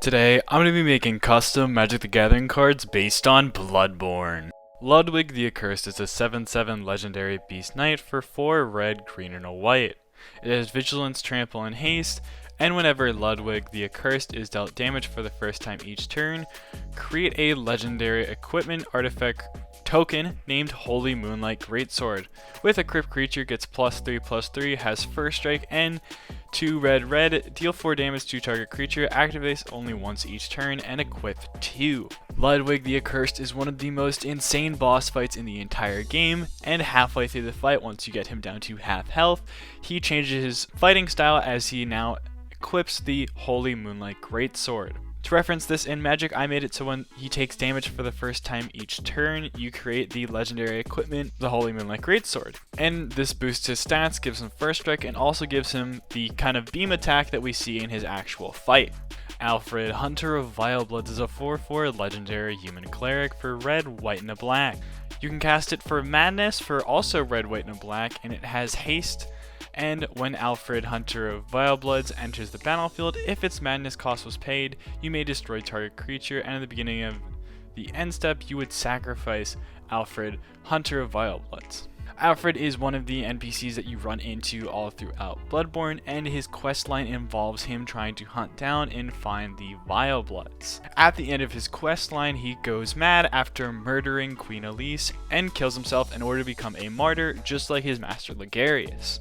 Today, I'm going to be making custom Magic the Gathering cards based on Bloodborne. Ludwig the Accursed is a 7/7 legendary beast knight for 4 red, green, and a white. It has Vigilance, Trample, and Haste, and whenever Ludwig the Accursed is dealt damage for the first time each turn, create a legendary equipment artifact token named Holy Moonlight Greatsword. With a crypt creature gets +3/+3, has first strike, and 2 red, deal 4 damage to target creature, activates only once each turn, and equip 2. Ludwig the Accursed is one of the most insane boss fights in the entire game, and halfway through the fight, once you get him down to half health, he changes his fighting style as he now equips the Holy Moonlight Greatsword. To reference this in Magic, I made it so when he takes damage for the first time each turn, you create the legendary equipment, the Holy Moonlight Greatsword. And this boosts his stats, gives him first strike, and also gives him the kind of beam attack that we see in his actual fight. Alfred, Hunter of Vilebloods, is a 4/4 legendary human cleric for red, white, and a black. You can cast it for Madness for also red, white, and a black, and it has haste. And when Alfred, Hunter of Vilebloods, enters the battlefield, if its Madness cost was paid, you may destroy target creature, and at the beginning of the end step, you would sacrifice Alfred, Hunter of Vilebloods. Alfred is one of the NPCs that you run into all throughout Bloodborne, and his questline involves him trying to hunt down and find the Vilebloods. At the end of his questline, he goes mad after murdering Queen Elise and kills himself in order to become a martyr, just like his master Ligarius.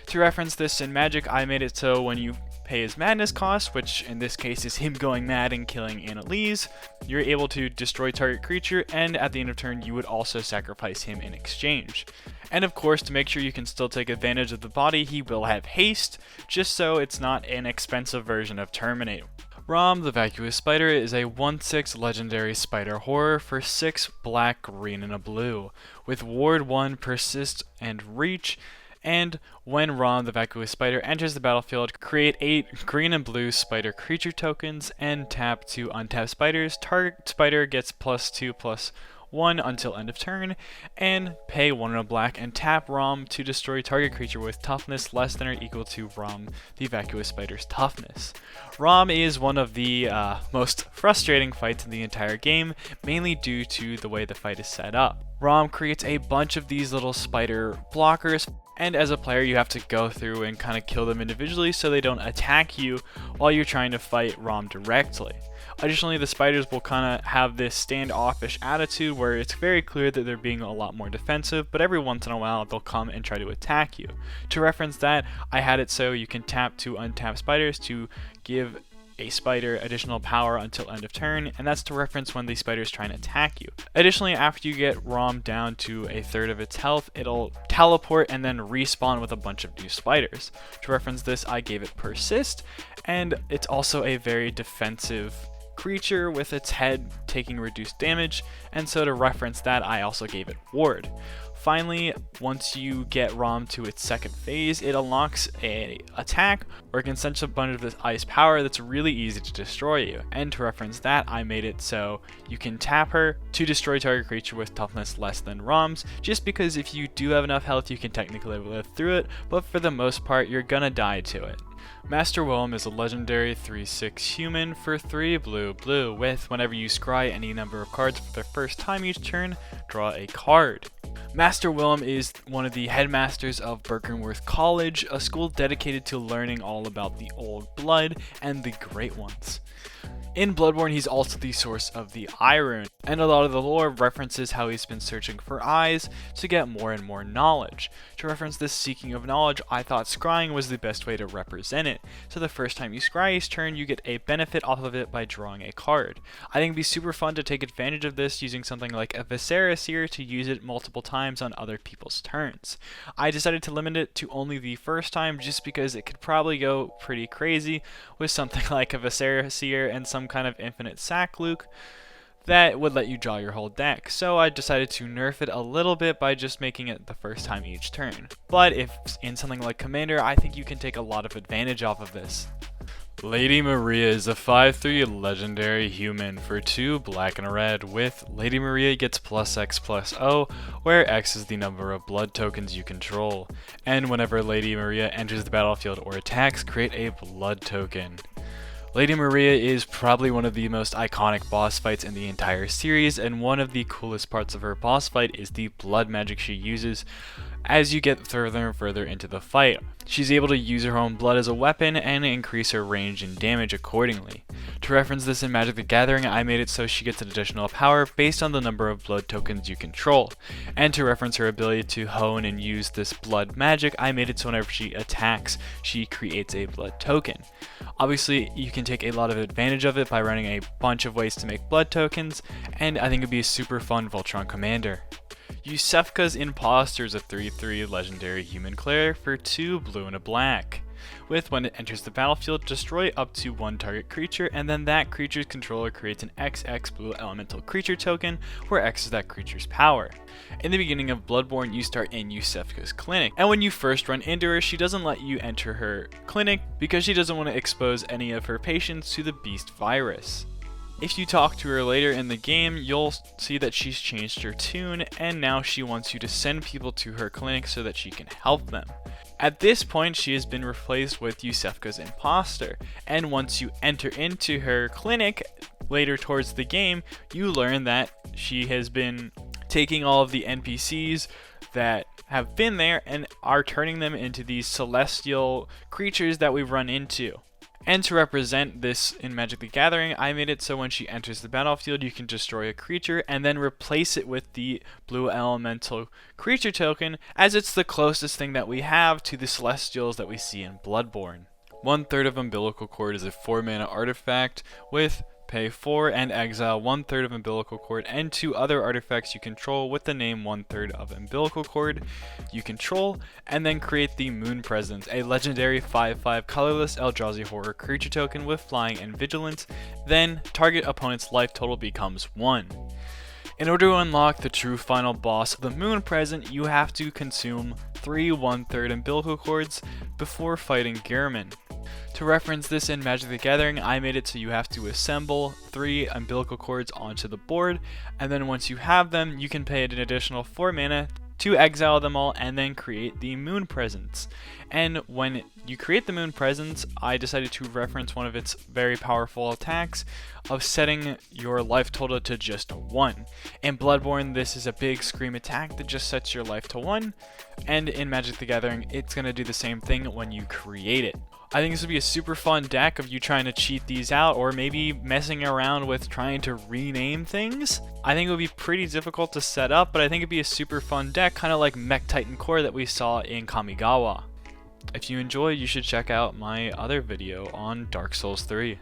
To reference this in Magic, I made it so when you pay his Madness cost, which in this case is him going mad and killing Annalise, you're able to destroy target creature, and at the end of turn you would also sacrifice him in exchange. And of course, to make sure you can still take advantage of the body, he will have haste, just so it's not an expensive version of Terminate. Rom the Vacuous Spider is a 1/6 legendary spider horror for 6 black, green, and a blue, with Ward 1, Persist, and Reach. And when Rom the Vacuous Spider enters the battlefield, create 8 green and blue spider creature tokens and tap to untap spiders. Target spider gets +2/+1 until end of turn, and pay 1 and a black and tap Rom to destroy target creature with toughness less than or equal to Rom the Vacuous Spider's toughness. Rom is one of the most frustrating fights in the entire game, mainly due to the way the fight is set up. Rom creates a bunch of these little spider blockers, and as a player you have to go through and kind of kill them individually so they don't attack you while you're trying to fight Rom directly. Additionally, the spiders will kind of have this standoffish attitude where it's very clear that they're being a lot more defensive, but every once in a while they'll come and try to attack you. To reference that, I had it so you can tap to untap spiders to give a spider additional power until end of turn, and that's to reference when the spider is trying to attack you. Additionally, after you get Rom down to a third of its health, it'll teleport and then respawn with a bunch of new spiders. To reference this, I gave it Persist, and it's also a very defensive creature with its head taking reduced damage, and so to reference that, I also gave it Ward. Finally, once you get Rom to its second phase, it unlocks an attack or can send a bunch of this ice power that's really easy to destroy you. And to reference that, I made it so you can tap her to destroy target creature with toughness less than Rom's, just because if you do have enough health you can technically live through it, but for the most part you're gonna die to it. Master Willem is a legendary 3/6 human for 3 blue, with whenever you scry any number of cards for the first time each turn, draw a card. Master Willem is one of the headmasters of Birkenworth College, a school dedicated to learning all about the old blood and the great ones. In Bloodborne, he's also the source of the Eye Rune, and a lot of the lore references how he's been searching for eyes to get more and more knowledge. To reference this seeking of knowledge, I thought scrying was the best way to represent it. So the first time you scry each turn, you get a benefit off of it by drawing a card. I think it'd be super fun to take advantage of this using something like a Viserys here to use it multiple times on other people's turns. I decided to limit it to only the first time just because it could probably go pretty crazy with something like a Viserys here and some kind of infinite sack Luke that would let you draw your whole deck. So I decided to nerf it a little bit by just making it the first time each turn. But if in something like Commander, I think you can take a lot of advantage off of this. Lady Maria is a 5/3 legendary human for 2 black and a red, with Lady Maria gets +X/+0, where X is the number of blood tokens you control. And whenever Lady Maria enters the battlefield or attacks, create a blood token. Lady Maria is probably one of the most iconic boss fights in the entire series, and one of the coolest parts of her boss fight is the blood magic she uses as you get further and further into the fight. She's able to use her own blood as a weapon and increase her range and damage accordingly. To reference this in Magic the Gathering, I made it so she gets an additional power based on the number of blood tokens you control. And to reference her ability to hone and use this blood magic, I made it so whenever she attacks, she creates a blood token. Obviously, you can take a lot of advantage of it by running a bunch of ways to make blood tokens, and I think it'd be a super fun Voltron commander. Iosefka's Imposter is a 3/3 legendary human cleric for 2 blue and a black. With when it enters the battlefield, destroy up to 1 target creature, and then that creature's controller creates an XX blue elemental creature token, where X is that creature's power. In the beginning of Bloodborne, you start in Iosefka's clinic, and when you first run into her, she doesn't let you enter her clinic because she doesn't want to expose any of her patients to the beast virus. If you talk to her later in the game, you'll see that she's changed her tune, and now she wants you to send people to her clinic so that she can help them. At this point, she has been replaced with Iosefka's Imposter, and once you enter into her clinic later towards the game, you learn that she has been taking all of the NPCs that have been there and are turning them into these celestial creatures that we run into. And to represent this in Magic the Gathering, I made it so when she enters the battlefield, you can destroy a creature and then replace it with the blue elemental creature token, as it's the closest thing that we have to the celestials that we see in Bloodborne. 1/3 of Umbilical Cord is a 4-mana artifact with pay 4 and exile 1/3 of Umbilical Cord and 2 other artifacts you control with the name 1/3 of Umbilical Cord you control, and then create the Moon Presence, a legendary 5/5 colorless Eldrazi horror creature token with flying and vigilance. Then target opponent's life total becomes 1. In order to unlock the true final boss of the Moon Present, you have to consume 3 1/3 Umbilical Cords before fighting Gehrman. To reference this in Magic the Gathering, I made it so you have to assemble 3 Umbilical Cords onto the board, and then once you have them, you can pay an additional 4 mana to exile them all and then create the Moon Presence. And when you create the Moon Presence, I decided to reference one of its very powerful attacks of setting your life total to just 1. In Bloodborne, this is a big scream attack that just sets your life to 1, and in Magic the Gathering, it's going to do the same thing when you create it. I think this would be a super fun deck of you trying to cheat these out, or maybe messing around with trying to rename things. I think it would be pretty difficult to set up, but I think it'd be a super fun deck, kind of like Mech Titan Core that we saw in Kamigawa. If you enjoy, you should check out my other video on Dark Souls 3.